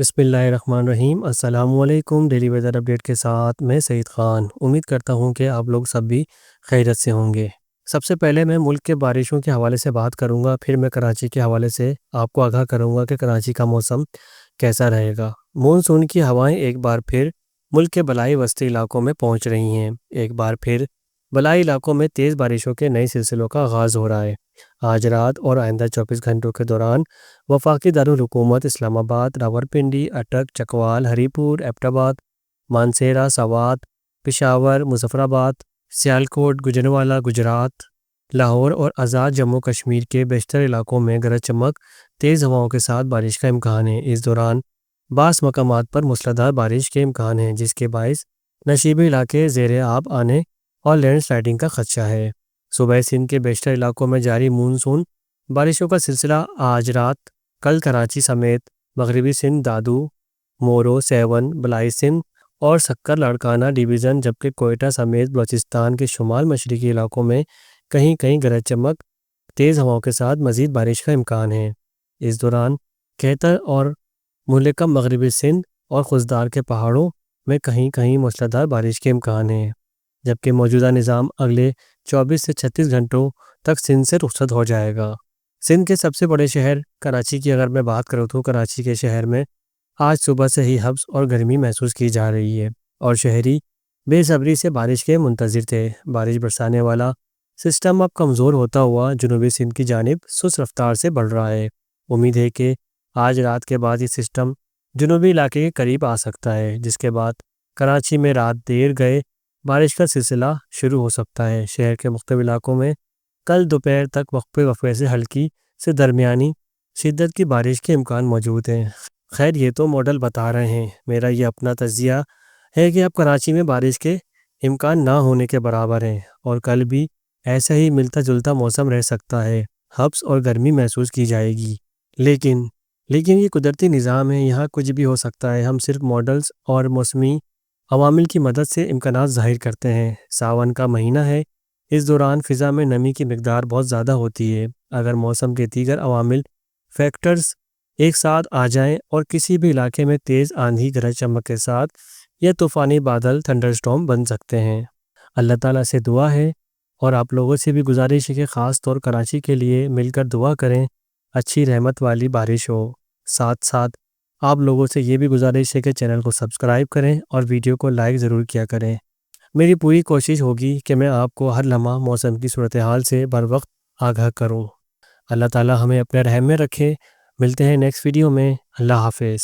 بسم اللہ الرحمن الرحیم۔ السلام علیکم۔ ڈیلی ویدر اپڈیٹ کے ساتھ میں سعید خان امید کرتا ہوں کہ آپ لوگ سب بھی خیریت سے ہوں گے۔ سب سے پہلے میں ملک کے بارشوں کے حوالے سے بات کروں گا، پھر میں کراچی کے حوالے سے آپ کو آگاہ کروں گا کہ کراچی کا موسم کیسا رہے گا۔ مونسون کی ہوائیں ایک بار پھر ملک کے بالائی وسطی علاقوں میں پہنچ رہی ہیں۔ ایک بار پھر بالائی علاقوں میں تیز بارشوں کے نئے سلسلوں کا آغاز ہو رہا ہے۔ آج رات اور آئندہ 24 گھنٹوں کے دوران وفاقی دارالحکومت اسلام آباد، راولپنڈی، اٹک، چکوال، ہری پور، ایبٹ آباد، مانسہرہ، سوات، پشاور، مظفرآباد، سیالکوٹ، گوجرانوالہ گجرات، لاہور اور آزاد جموں کشمیر کے بیشتر علاقوں میں گرج چمک تیز ہواؤں کے ساتھ بارش کا امکان ہے۔ اس دوران بعض مقامات پر موسلادھار بارش کے امکان ہے، جس کے باعث نشیبی علاقے زیر آب آنے اور لینڈ سلائڈنگ کا خدشہ ہے۔ صوبہ سندھ کے بیشتر علاقوں میں جاری مونسون بارشوں کا سلسلہ آج رات کل کراچی سمیت مغربی سندھ، دادو، مورو، سیون، بالائی سندھ اور سکر لاڑکانہ ڈویژن، جبکہ کوئٹہ سمیت بلوچستان کے شمال مشرقی علاقوں میں کہیں کہیں گرج چمک تیز ہواؤں کے ساتھ مزید بارش کا امکان ہے۔ اس دوران کہتر اور ملکم مغربی سندھ اور خضدار کے پہاڑوں میں کہیں کہیں موسلادھار بارش کے امکان ہیں، جبکہ موجودہ نظام اگلے 24 سے 36 گھنٹوں تک سندھ سے رخصت ہو جائے گا۔ سندھ کے سب سے بڑے شہر کراچی کی اگر میں بات کروں تو کراچی کے شہر میں آج صبح سے ہی حبس اور گرمی محسوس کی جا رہی ہے اور شہری بے صبری سے بارش کے منتظر تھے۔ بارش برسانے والا سسٹم اب کمزور ہوتا ہوا جنوبی سندھ کی جانب سست رفتار سے بڑھ رہا ہے۔ امید ہے کہ آج رات کے بعد یہ سسٹم جنوبی علاقے کے قریب آ سکتا ہے، جس کے بعد کراچی میں رات دیر گئے بارش کا سلسلہ شروع ہو سکتا ہے۔ شہر کے مختلف علاقوں میں کل دوپہر تک وقفے وقفے سے ہلکی سے درمیانی شدت کی بارش کے امکان موجود ہیں۔ خیر، یہ تو ماڈل بتا رہے ہیں، میرا یہ اپنا تجزیہ ہے کہ اب کراچی میں بارش کے امکان نہ ہونے کے برابر ہیں اور کل بھی ایسا ہی ملتا جلتا موسم رہ سکتا ہے، حبس اور گرمی محسوس کی جائے گی۔ لیکن یہ قدرتی نظام ہے، یہاں کچھ بھی ہو سکتا ہے۔ ہم صرف ماڈلز اور موسمی عوامل کی مدد سے امکانات ظاہر کرتے ہیں۔ ساون کا مہینہ ہے، اس دوران فضا میں نمی کی مقدار بہت زیادہ ہوتی ہے۔ اگر موسم کے دیگر عوامل فیکٹرز ایک ساتھ آ جائیں اور کسی بھی علاقے میں تیز آندھی گرج چمک کے ساتھ یا طوفانی بادل تھنڈر سٹارم بن سکتے ہیں۔ اللہ تعالیٰ سے دعا ہے اور آپ لوگوں سے بھی گزارش ہے کہ خاص طور کراچی کے لیے مل کر دعا کریں، اچھی رحمت والی بارش ہو۔ ساتھ ساتھ آپ لوگوں سے یہ بھی گزارش ہے کہ چینل کو سبسکرائب کریں اور ویڈیو کو لائک ضرور کیا کریں۔ میری پوری کوشش ہوگی کہ میں آپ کو ہر لمحہ موسم کی صورتحال سے بر وقت آگاہ کروں۔ اللہ تعالیٰ ہمیں اپنے رحم میں رکھے۔ ملتے ہیں نیکسٹ ویڈیو میں۔ اللہ حافظ۔